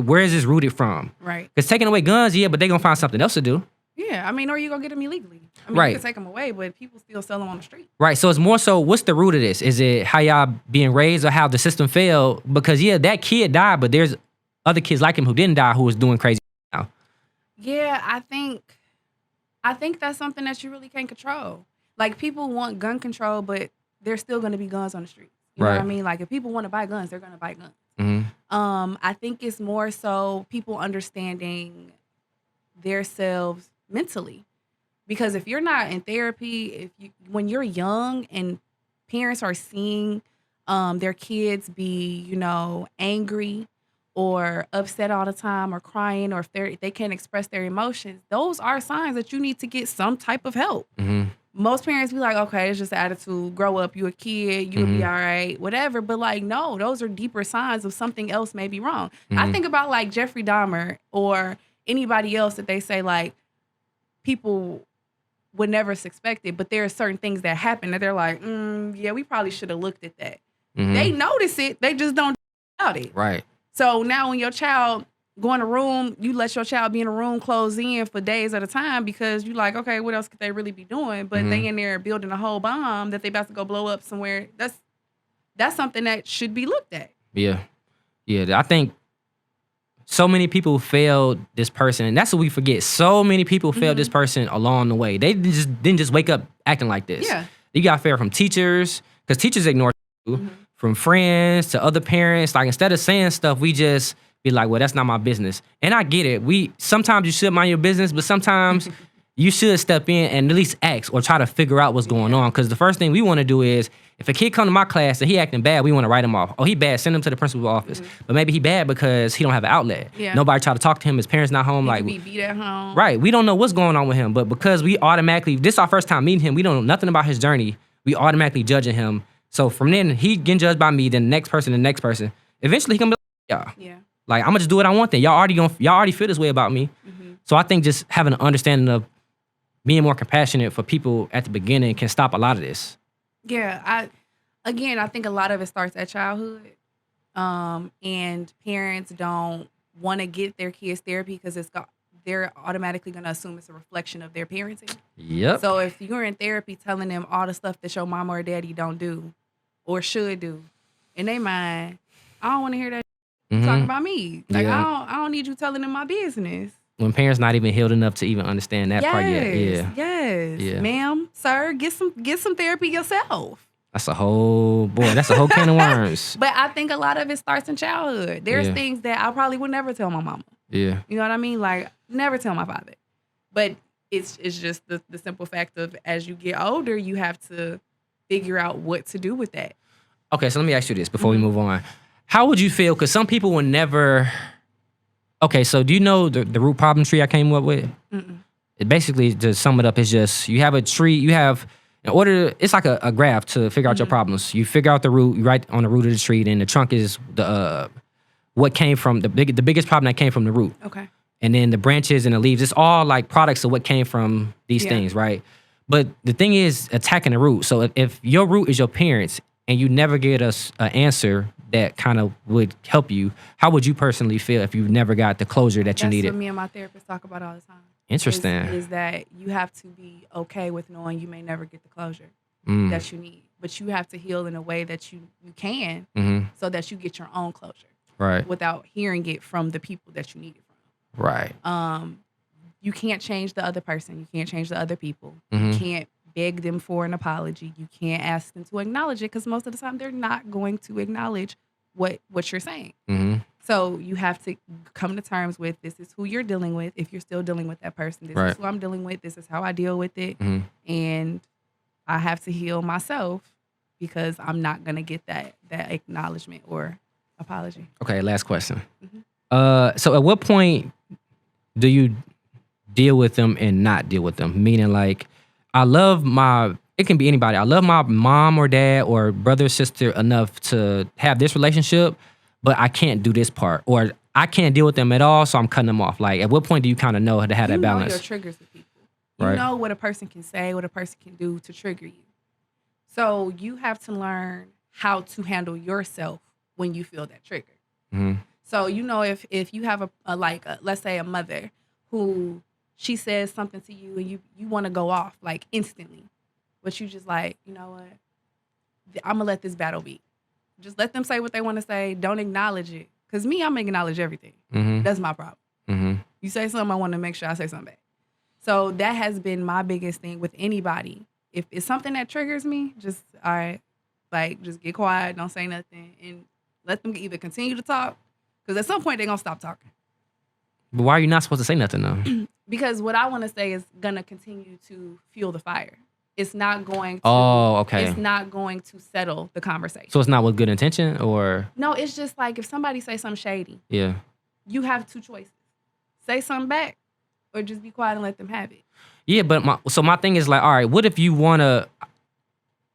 where is this rooted from? Right. Because taking away guns, yeah, but they gonna find something else to do. Yeah, I mean, or you gonna get them illegally. I mean, Right. you can take them away, but people still sell them on the street. Right. So it's more so, what's the root of this? Is it how y'all being raised or how the system failed? Because yeah, that kid died, but there's other kids like him who didn't die who was doing crazy now. Yeah, I think that's something that you really can't control. Like, people want gun control, but there's still gonna be guns on the street. You know what I mean? Like, if people want to buy guns, they're gonna buy guns. Mm-hmm. I think it's more so people understanding themselves mentally. Because if you're not in therapy, when you're young and parents are seeing their kids be, angry or upset all the time or crying, or if they can't express their emotions, those are signs that you need to get some type of help. Mm-hmm. Most parents be like, okay, it's just attitude. Grow up, you a kid, you'll be all right, whatever. But like, no, those are deeper signs of something else may be wrong. I think about like Jeffrey Dahmer or anybody else that they say like people would never suspect it, but there are certain things that happen that they're like, yeah, we probably should have looked at that. They notice it, they just don't do about it. Right. So now when your child go in a room, you let your child be in a room closed in for days at a time because you like, okay, what else could they really be doing? But they in there building a whole bomb that they about to go blow up somewhere. That's something that should be looked at. Yeah. Yeah. I think so many people failed this person, and that's what we forget. So many people failed this person along the way. They didn't just wake up acting like this. Yeah. You got failed from teachers, because teachers ignore you, from friends to other parents. Like, instead of saying stuff, we just be like, well, that's not my business. And I get it. Sometimes you should mind your business, but sometimes you should step in and at least ask or try to figure out what's going on. Because the first thing we want to do is, if a kid come to my class and he acting bad, we want to write him off. Oh, he bad, send him to the principal's office. But maybe he bad because he don't have an outlet. Yeah. Nobody try to talk to him. His parents not home. He Like, could be beat at home. right. We don't know what's going on with him. But because we automatically, this is our first time meeting him, we don't know nothing about his journey. We automatically judging him. So from then, he getting judged by me, then the next person. Eventually, he gonna be like, yeah. Yeah. Like, I'm gonna just do what I want then. Y'all already feel this way about me. So I think just having an understanding of being more compassionate for people at the beginning can stop a lot of this. Yeah. I think a lot of it starts at childhood. And parents don't want to get their kids therapy because they're automatically going to assume it's a reflection of their parenting. Yep. So if you're in therapy telling them all the stuff that your mama or daddy don't do or should do, in their mind, I don't want to hear that talk about me. Like, Yeah. I don't need you telling them my business. When parents not even healed enough to even understand that part yet. Yeah. Yes. Yeah. Ma'am, sir, get some therapy yourself. That's a whole can of worms. But I think a lot of it starts in childhood. There's Yeah. things that I probably would never tell my mama. Yeah. You know what I mean? Like, never tell my father. But it's just the simple fact of, as you get older, you have to figure out what to do with that. Okay, so let me ask you this before we move on. How would you feel? Because some people will never. Okay, so do you know the root problem tree I came up with? It basically, to sum it up, is just you have a tree. You have, it's like a graph to figure out your problems. You figure out the root. You write on the root of the tree, and the trunk is what came from the biggest problem that came from the root. Okay. And then the branches and the leaves, it's all like products of what came from these things, right? But the thing is attacking the root. So if your root is your parents and you never get us an answer that kind of would help you, how would you personally feel if you never got the closure that you needed? That's what me and my therapist talk about all the time. Interesting. Is that you have to be okay with knowing you may never get the closure that you need. But you have to heal in a way that you can so that you get your own closure. Right. Without hearing it from the people that you need it from. Right. You can't change the other person. You can't change the other people. You can't beg them for an apology. You can't ask them to acknowledge it because most of the time they're not going to acknowledge what you're saying. So you have to come to terms with, this is who you're dealing with. If you're still dealing with that person, this is who I'm dealing with. This is how I deal with it. And I have to heal myself because I'm not going to get that acknowledgement or apology. Okay, last question. So at what point do you deal with them and not deal with them? Meaning, like, it can be anybody. I love my mom or dad or brother or sister enough to have this relationship, but I can't do this part. Or I can't deal with them at all, so I'm cutting them off. Like, at what point do you kind of know how to have that balance? You know your triggers with people. You know what a person can say, what a person can do to trigger you. So you have to learn how to handle yourself when you feel that trigger. So, if you have let's say a mother who she says something to you and you want to go off like instantly, but you just like, you know what? I'm going to let this battle be. Just let them say what they want to say. Don't acknowledge it. Because I'm going to acknowledge everything. Mm-hmm. That's my problem. Mm-hmm. You say something, I want to make sure I say something back. So that has been my biggest thing with anybody. If it's something that triggers me, just, all right, like, just get quiet, don't say nothing, and let them either continue to talk, because at some point they're going to stop talking. But why are you not supposed to say nothing, though? Because what I want to say is going to continue to fuel the fire. It's not going to. Oh, okay. It's not going to settle the conversation. So it's not with good intention, or? No, it's just like if somebody say something shady. Yeah. You have two choices: say something back, or just be quiet and let them have it. Yeah, but my thing is like, all right, what if you wanna?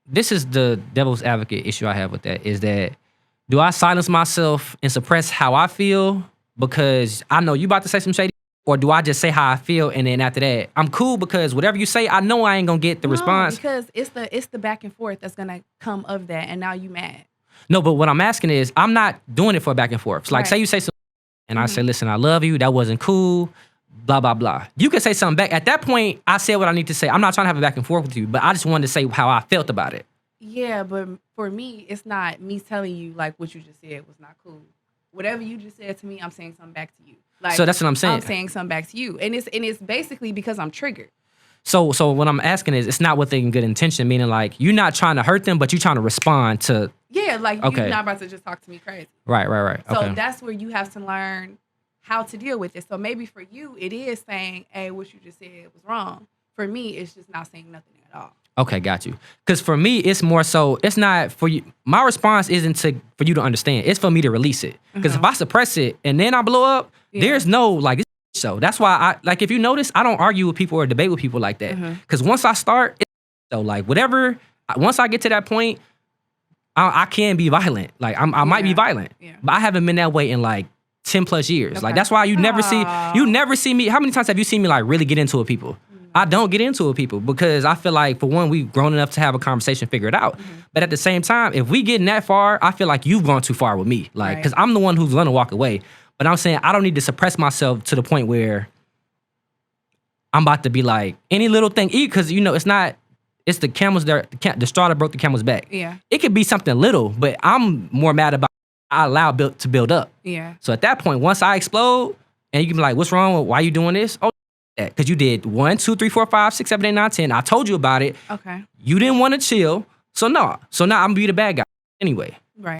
This is the devil's advocate issue I have with that. Is that do I silence myself and suppress how I feel because I know you about to say some shady? Or do I just say how I feel and then after that I'm cool because whatever you say, I know I ain't gonna get the response. Because it's the back and forth that's gonna come of that, and now you mad. No, but what I'm asking is I'm not doing it for back and forth. Like, Right. say you say something and I say, listen, I love you. That wasn't cool. Blah blah blah. You can say something back. At that point, I said what I need to say. I'm not trying to have a back and forth with you, but I just wanted to say how I felt about it. Yeah, but for me, it's not me telling you like what you just said was not cool. Whatever you just said to me, I'm saying something back to you. Like, So that's what I'm saying. I'm saying something back to you, and it's basically because I'm triggered. So what I'm asking is, it's not with a good intention, meaning like you're not trying to hurt them, but you're trying to respond to. Yeah, like Okay. you're not about to just talk to me crazy. Right. So Okay. that's where you have to learn how to deal with it. So maybe for you, it is saying, hey, what you just said was wrong. For me, it's just not saying nothing at all. Okay, got you. Because for me, it's more so, it's not for you. My response isn't for you to understand. It's for me to release it. Because if I suppress it and then I blow up, there's no like this show. That's why if you notice, I don't argue with people or debate with people like that. Because once I start, so like whatever, once I get to that point, I can be violent. Like I might be violent, but I haven't been that way in like 10 plus years. Like that's why you never see me. How many times have you seen me like really get into it with people? I don't get into it with people because I feel like, for one, we've grown enough to have a conversation figured out. But at the same time, if we getting that far, I feel like you've gone too far with me. Like, because I'm the one who's gonna walk away. But I'm saying I don't need to suppress myself to the point where I'm about to be like any little thing. Because it's the camel's there, the straw that broke the camel's back. Yeah. It could be something little, but I'm more mad about I allow to build up. Yeah. So at that point, once I explode, and you can be like, "What's wrong? Why you doing this?" Oh, that because you did 1, 2, 3, 4, 5, 6, 7, 8, 9, 10. I told you about it. Okay. You didn't want to chill, so no. So now I'm gonna be the bad guy anyway.